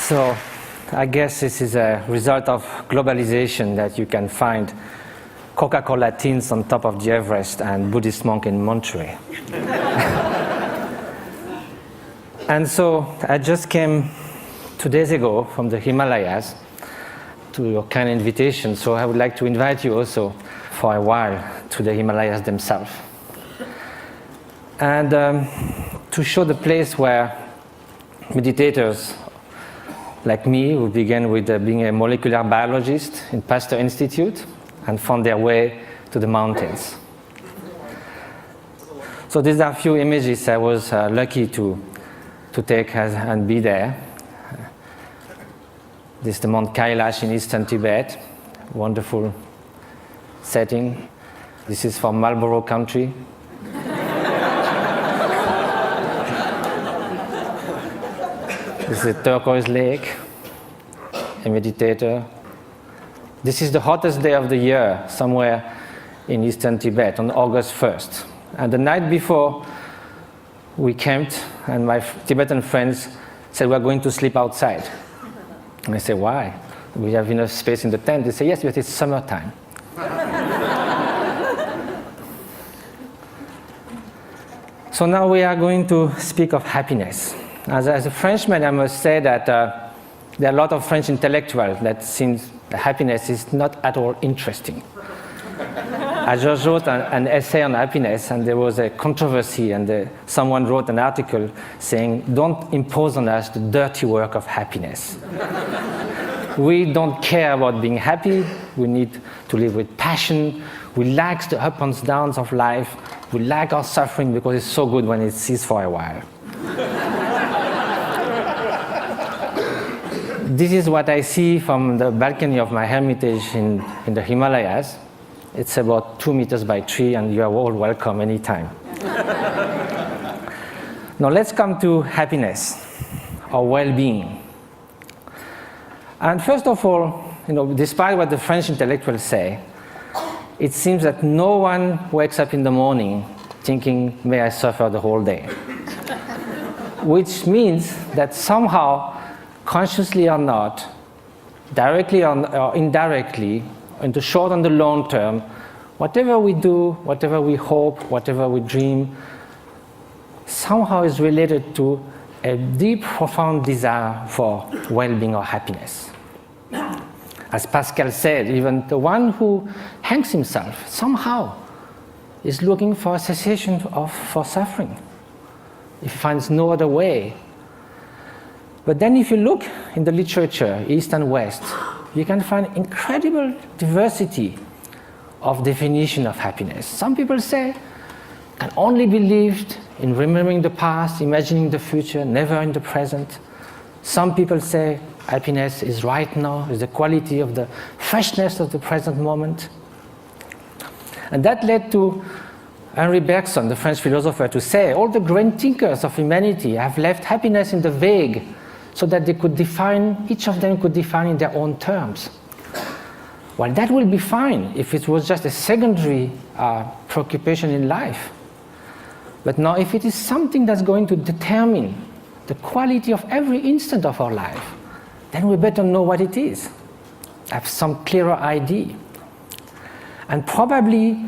So I guess this is a result of globalization that you can find Coca-Cola tins on top of the Everest and Buddhist monk in Monterey. And so I just came 2 days ago from the Himalayas to your kind invitation, so I would like to invite you also for a while to the Himalayas themselves. And to show the place where meditators like me, who began with being a molecular biologist in Pasteur Institute and found their way to the mountains. So these are a few images I was lucky to take and be there. This is the Mount Kailash in eastern Tibet, wonderful setting. This is from Marlborough country. This is a turquoise lake, a meditator. This is the hottest day of the year, somewhere in eastern Tibet, on August 1st. And the night before, we camped, and my Tibetan friends said, we're going to sleep outside. And I said, why? We have enough space in the tent. They said, yes, but it's summertime. So now we are going to speak of happiness. As a Frenchman, I must say that there are a lot of French intellectuals that seems that happiness is not at all interesting. I just wrote an essay on happiness, and there was a controversy, and someone wrote an article saying, don't impose on us the dirty work of happiness. We don't care about being happy. We need to live with passion. We like the ups and downs of life. We like our suffering because it's so good when it ceases for a while. This is what I see from the balcony of my hermitage in the Himalayas. It's about 2 meters by 3, and you are all welcome anytime. Now let's come to happiness, or well-being. And first of all, despite what the French intellectuals say, it seems that no one wakes up in the morning thinking, may I suffer the whole day. Which means that somehow, consciously or not, directly or indirectly, in the short and the long term, whatever we do, whatever we hope, whatever we dream, somehow is related to a deep, profound desire for well-being or happiness. As Pascal said, even the one who hangs himself somehow is looking for a cessation for suffering. He finds no other way. But then if you look in the literature, East and West, you can find incredible diversity of definition of happiness. Some people say can only be lived in remembering the past, imagining the future, never in the present. Some people say happiness is right now, is the quality of the freshness of the present moment. And that led to Henri Bergson, the French philosopher, to say all the great thinkers of humanity have left happiness in the vague, so that they could define, each of them could define in their own terms. Well, that will be fine if it was just a secondary preoccupation in life. But now, if it is something that's going to determine the quality of every instant of our life, then we better know what it is, have some clearer idea. And probably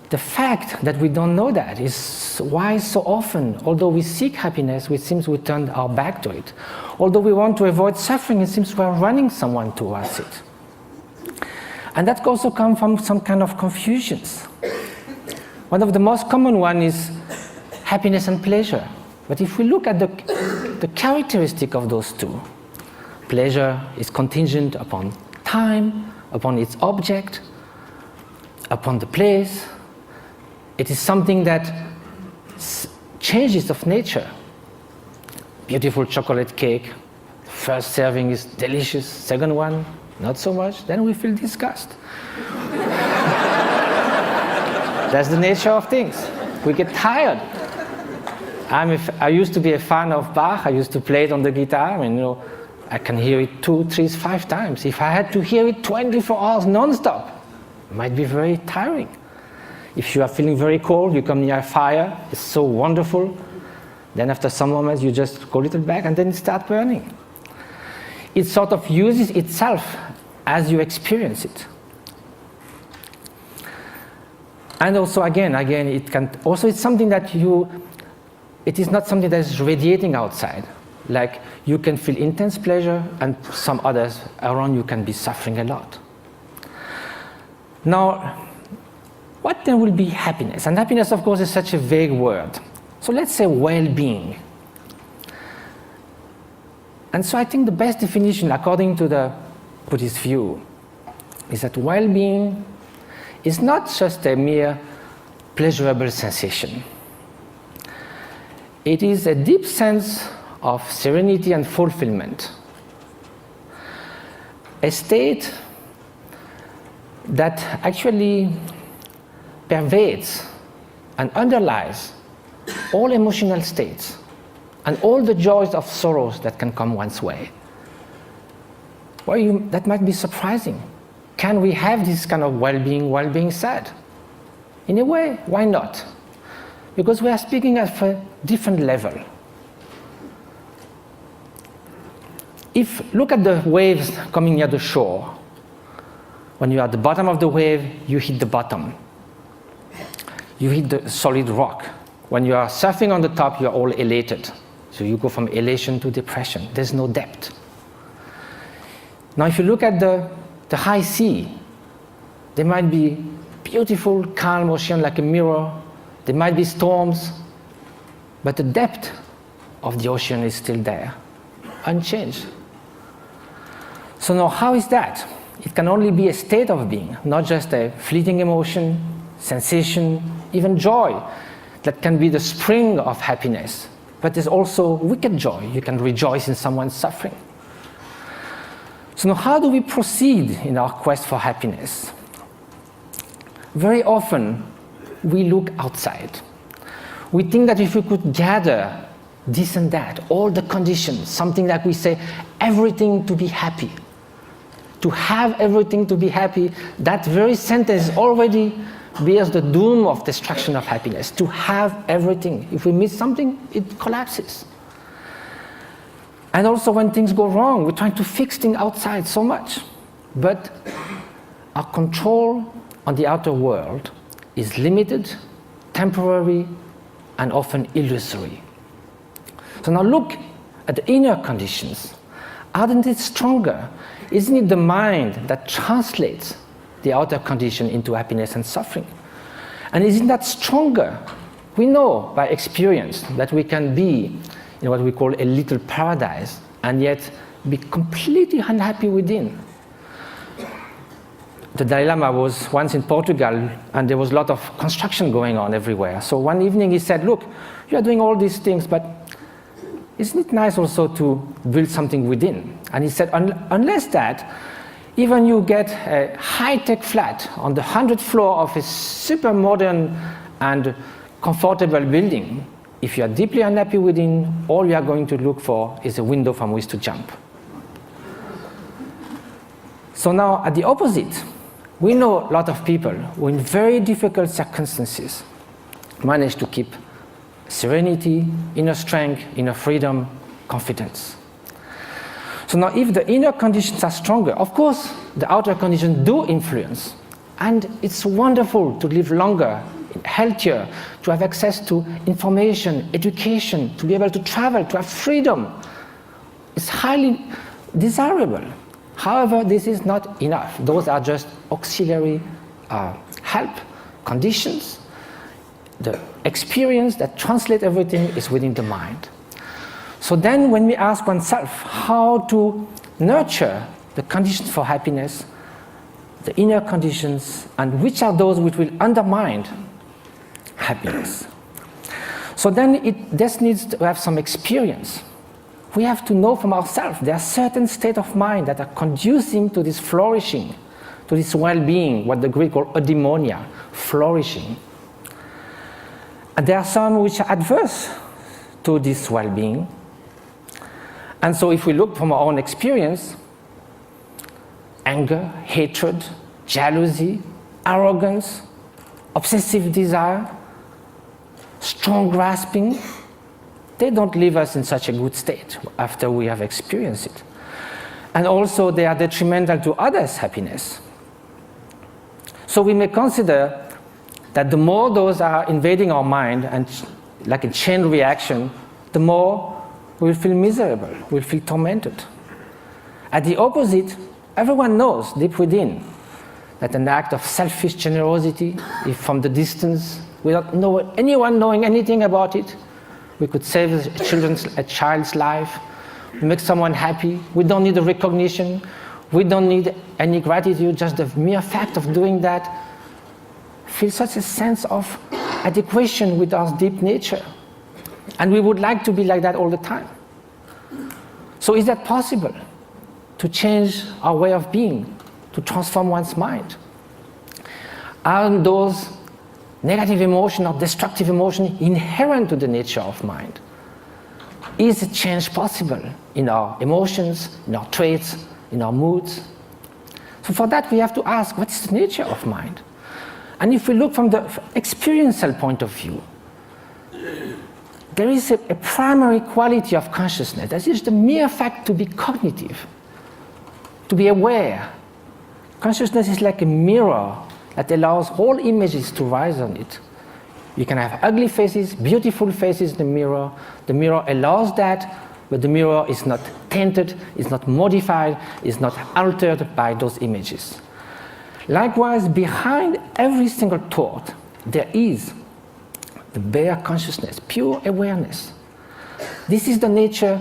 the fact that we don't know that is why so often, although we seek happiness, it seems we turn our back to it. Although we want to avoid suffering, it seems we are running someone towards it. And that also comes from some kind of confusions. One of the most common ones is happiness and pleasure. But if we look at the characteristic of those two, pleasure is contingent upon time, upon its object, upon the place. It is something that changes of nature. Beautiful chocolate cake, first serving is delicious, second one, not so much, then we feel disgust. That's the nature of things. We get tired. I used to be a fan of Bach. I used to play it on the guitar, and I can hear it 2, 3, 5 times. If I had to hear it 24 hours non-stop, it might be very tiring. If you are feeling very cold, you come near a fire, it's so wonderful. Then after some moments, you just go a little back and then it starts burning. it sort of uses itself as you experience it. And also again, it can also, it's something that it is not something that is radiating outside. Like you can feel intense pleasure and some others around you can be suffering a lot. Now, what then will be happiness? And happiness, of course, is such a vague word. So let's say well-being. And so I think the best definition, according to the Buddhist view, is that well-being is not just a mere pleasurable sensation. It is a deep sense of serenity and fulfillment, a state that actually pervades and underlies all emotional states and all the joys of sorrows that can come one's way. Well, that might be surprising. Can we have this kind of well-being while being sad? In a way, why not? Because we are speaking at a different level. Look at the waves coming near the shore. When you're at the bottom of the wave, you hit the bottom. You hit the solid rock. When you are surfing on the top, you're all elated. So you go from elation to depression. There's no depth. Now, if you look at the high sea, there might be beautiful, calm ocean like a mirror. There might be storms, but the depth of the ocean is still there, unchanged. So now, how is that? It can only be a state of being, not just a fleeting emotion, sensation, even joy that can be the spring of happiness. But there's also wicked joy. You can rejoice in someone's suffering. So now, how do we proceed in our quest for happiness? Very often, we look outside. We think that if we could gather this and that, all the conditions, something like we say, everything to be happy. To have everything to be happy, that very sentence already bears the doom of destruction of happiness. To have everything. If we miss something, it collapses. And also when things go wrong, we're trying to fix things outside so much. But our control on the outer world is limited, temporary, and often illusory. So now look at the inner conditions. Aren't it stronger? Isn't it the mind that translates the outer condition into happiness and suffering? And isn't that stronger? We know by experience that we can be in what we call a little paradise and yet be completely unhappy within. The Dalai Lama was once in Portugal and there was a lot of construction going on everywhere. So one evening he said, look, you are doing all these things, but isn't it nice also to build something within? And he said, unless that, even you get a high-tech flat on the 100th floor of a super modern and comfortable building, if you are deeply unhappy within, all you are going to look for is a window from which to jump. So now, at the opposite, we know a lot of people who in very difficult circumstances manage to keep serenity, inner strength, inner freedom, confidence. So now if the inner conditions are stronger, of course the outer conditions do influence. And it's wonderful to live longer, healthier, to have access to information, education, to be able to travel, to have freedom. It's highly desirable. However, this is not enough. Those are just auxiliary help, conditions. The experience that translates everything is within the mind. So then when we ask oneself how to nurture the conditions for happiness, the inner conditions, and which are those which will undermine happiness. So then this needs to have some experience. We have to know from ourselves there are certain states of mind that are conducing to this flourishing, to this well-being, what the Greek call eudaimonia, flourishing. And there are some which are adverse to this well-being. And so if we look from our own experience, anger, hatred, jealousy, arrogance, obsessive desire, strong grasping, they don't leave us in such a good state after we have experienced it. and also they are detrimental to others' happiness. So we may consider that the more those are invading our mind and like a chain reaction, the more we will feel miserable, we will feel tormented. At the opposite, everyone knows deep within that an act of selfish generosity, if from the distance, without anyone knowing anything about it, we could save a child's life, make someone happy. We don't need a recognition. We don't need any gratitude. Just the mere fact of doing that feels such a sense of adequation with our deep nature. And we would like to be like that all the time. So is that possible? To change our way of being, to transform one's mind? Are those negative emotions or destructive emotions inherent to the nature of mind? Is a change possible in our emotions, in our traits, in our moods? So for that we have to ask, what is the nature of mind? And if we look from the experiential point of view, there is a primary quality of consciousness. That is the mere fact to be cognitive, to be aware. Consciousness is like a mirror that allows all images to rise on it. You can have ugly faces, beautiful faces in the mirror. The mirror allows that, but the mirror is not tainted, is not modified, is not altered by those images. Likewise, behind every single thought, there is the bare consciousness, pure awareness. This is the nature.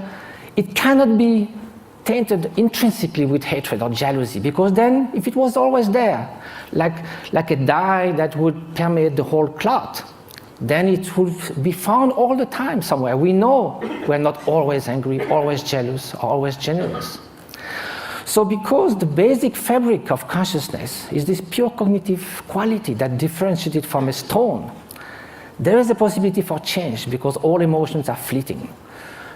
It cannot be tainted intrinsically with hatred or jealousy, because then, if it was always there, like a dye that would permeate the whole cloth, then it would be found all the time somewhere. We know we're not always angry, always jealous, always generous. So because the basic fabric of consciousness is this pure cognitive quality that differentiates it from a stone, there is a possibility for change because all emotions are fleeting.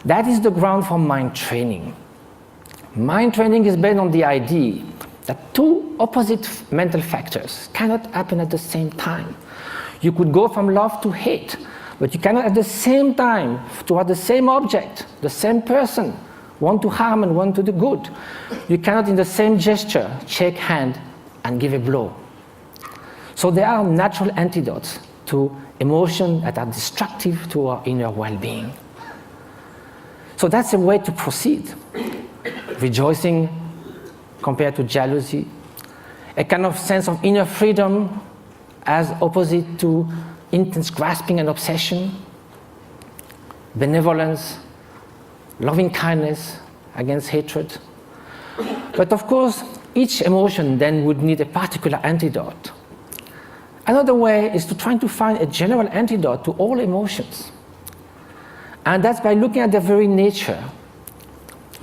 That is the ground for mind training. Mind training is based on the idea that two opposite mental factors cannot happen at the same time. You could go from love to hate, but you cannot at the same time, toward the same object, the same person, want to harm and want to do good. You cannot in the same gesture shake hand and give a blow. So there are natural antidotes to emotions that are destructive to our inner well-being. So that's a way to proceed. Rejoicing compared to jealousy, a kind of sense of inner freedom as opposite to intense grasping and obsession, benevolence, loving kindness against hatred. But of course, each emotion then would need a particular antidote. Another way is to try to find a general antidote to all emotions. And that's by looking at their very nature.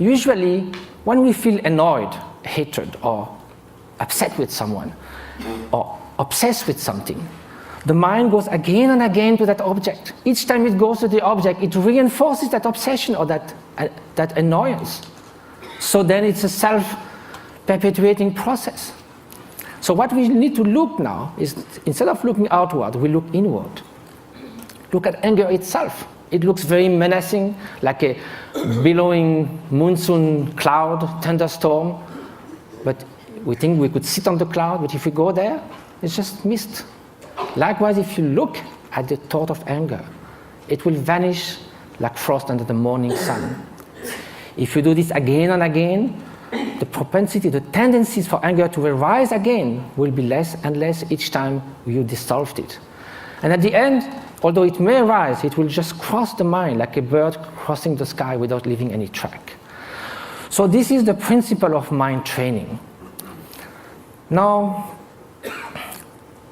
Usually, when we feel annoyed, hatred, or upset with someone, or obsessed with something, the mind goes again and again to that object. Each time it goes to the object, it reinforces that obsession or that annoyance. So then it's a self-perpetuating process. So what we need to look now is, instead of looking outward, we look inward. Look at anger itself. It looks very menacing, like a billowing monsoon cloud, thunderstorm. But we think we could sit on the cloud, but if we go there, it's just mist. Likewise, if you look at the thought of anger, it will vanish like frost under the morning sun. If you do this again and again, the propensity, the tendencies for anger to arise again will be less and less each time you dissolved it. And at the end, although it may arise, it will just cross the mind like a bird crossing the sky without leaving any track. So this is the principle of mind training. Now,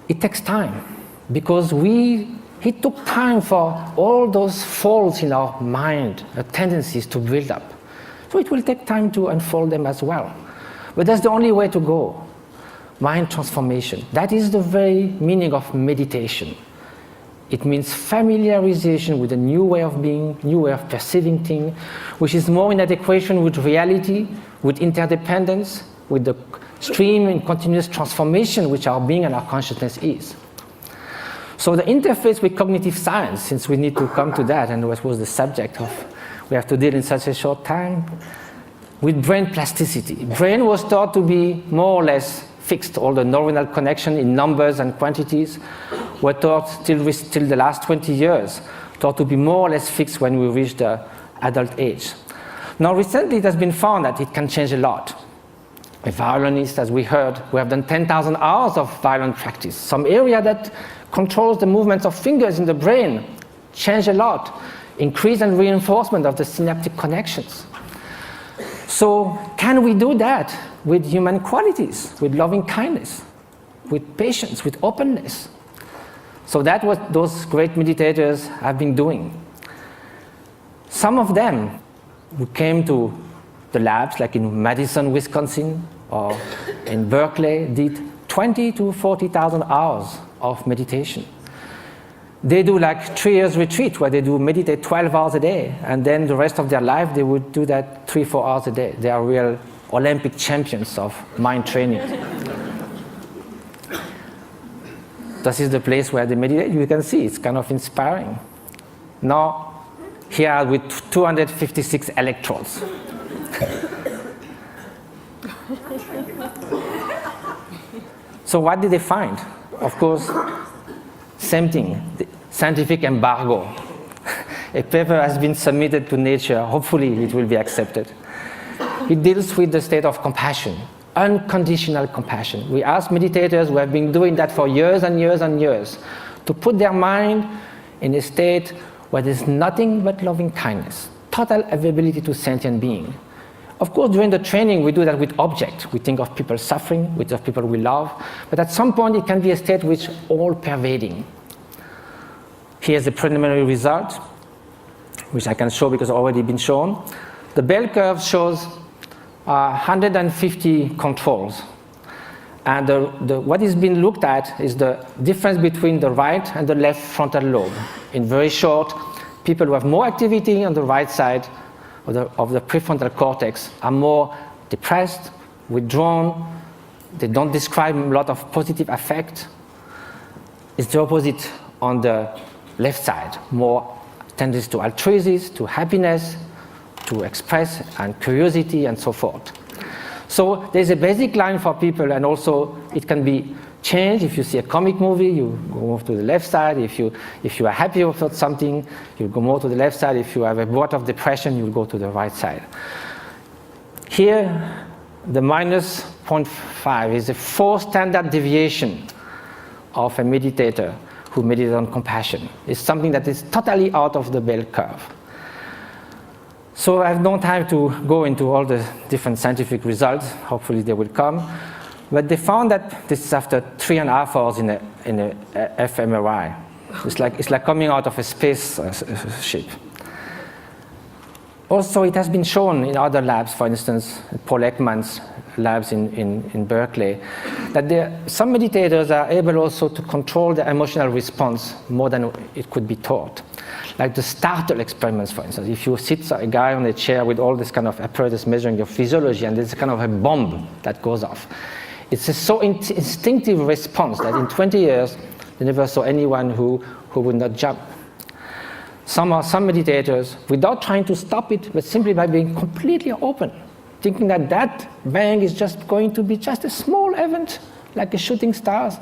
it takes time because it took time for all those faults in our mind, tendencies to build up. So it will take time to unfold them as well. But that's the only way to go. Mind transformation. That is the very meaning of meditation. It means familiarization with a new way of being, new way of perceiving things, which is more in adequation with reality, with interdependence, with the stream and continuous transformation which our being and our consciousness is. So the interface with cognitive science, since we need to come to that, and what was the subject of we have to deal in such a short time, with brain plasticity. Brain was thought to be more or less fixed. All the neuronal connection in numbers and quantities were thought till the last 20 years, thought to be more or less fixed when we reach the adult age. Now recently it has been found that it can change a lot. A violinist, as we heard, we have done 10,000 hours of violin practice. Some area that controls the movements of fingers in the brain change a lot. Increase and reinforcement of the synaptic connections. So can we do that with human qualities, with loving kindness, with patience, with openness? So that's what those great meditators have been doing. Some of them who came to the labs, like in Madison, Wisconsin, or in Berkeley, did 20 to 40,000 hours of meditation. They do like 3 years retreat where they do meditate 12 hours a day, and then the rest of their life they would do that 3-4 hours a day. They are real Olympic champions of mind training. This is the place where they meditate. You can see it's kind of inspiring. Now, here with 256 electrodes. So what did they find? Of course, same thing, the scientific embargo. A paper has been submitted to Nature. Hopefully it will be accepted. It deals with the state of compassion, unconditional compassion. We ask meditators who have been doing that for years and years and years to put their mind in a state where there's nothing but loving kindness, total availability to sentient being. Of course, during the training, we do that with objects. We think of people suffering, we think of people we love, but at some point it can be a state which is all-pervading. Here's the preliminary result, which I can show because it's already been shown. The bell curve shows 150 controls. And what is being looked at is the difference between the right and the left frontal lobe. In very short, people who have more activity on the right side of the prefrontal cortex are more depressed, withdrawn, they don't describe a lot of positive affect. It's the opposite on the left side, more tendency to altruism, to happiness, to express, and curiosity, and so forth. So there's a basic line for people, and also it can be changed. If you see a comic movie, you go more to the left side. If you are happy about something, you go more to the left side. If you have a bout of depression, you go to the right side. Here, the minus 0.5 is a 4 standard deviation of a meditator who meditates on compassion. It's something that is totally out of the bell curve. So I have no time to go into all the different scientific results. Hopefully they will come. But they found that this is after 3.5 hours in a fMRI. It's like coming out of a space ship. Also, it has been shown in other labs, for instance, Paul Ekman's labs in Berkeley, that some meditators are able also to control their emotional response more than it could be taught. Like the startle experiments, for instance. If you sit a guy on a chair with all this kind of apparatus measuring your physiology, and there's kind of a bomb that goes off. It's a so instinctive response that in 20 years, they never saw anyone who would not jump. Some meditators, without trying to stop it, but simply by being completely open, thinking that bang is just going to be just a small event, like a shooting stars,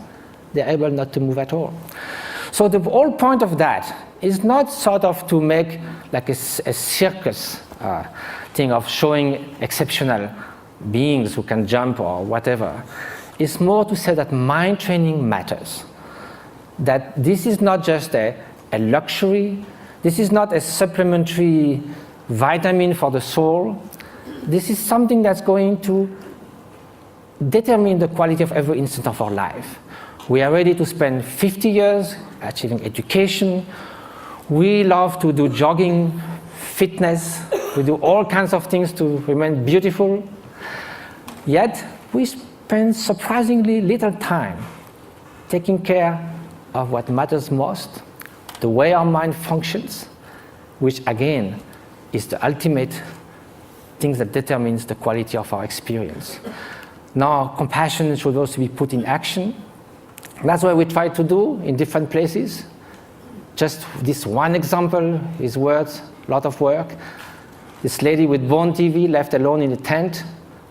they're able not to move at all. So the whole point of that is not sort of to make like a circus thing of showing exceptional beings who can jump or whatever. It's more to say that mind training matters. That this is not just a luxury, this is not a supplementary vitamin for the soul. This is something that's going to determine the quality of every instant of our life. We are ready to spend 50 years achieving education. We love to do jogging, fitness. We do all kinds of things to remain beautiful. Yet, we spend surprisingly little time taking care of what matters most, the way our mind functions, which again is the ultimate thing that determines the quality of our experience. Now, compassion should also be put in action. That's what we try to do in different places. Just this one example is worth a lot of work. This lady with bone TV left alone in a tent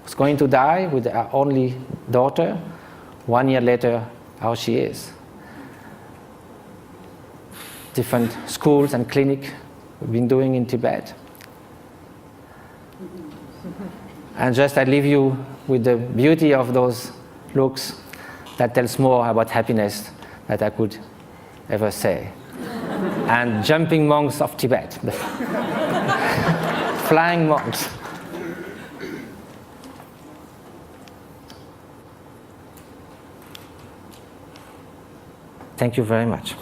was going to die with her only daughter. 1 year later, how she is. Different schools and clinics we've been doing in Tibet. And just I leave you with the beauty of those looks that tells more about happiness that I could ever say. And jumping monks of Tibet, the flying monks. Thank you very much.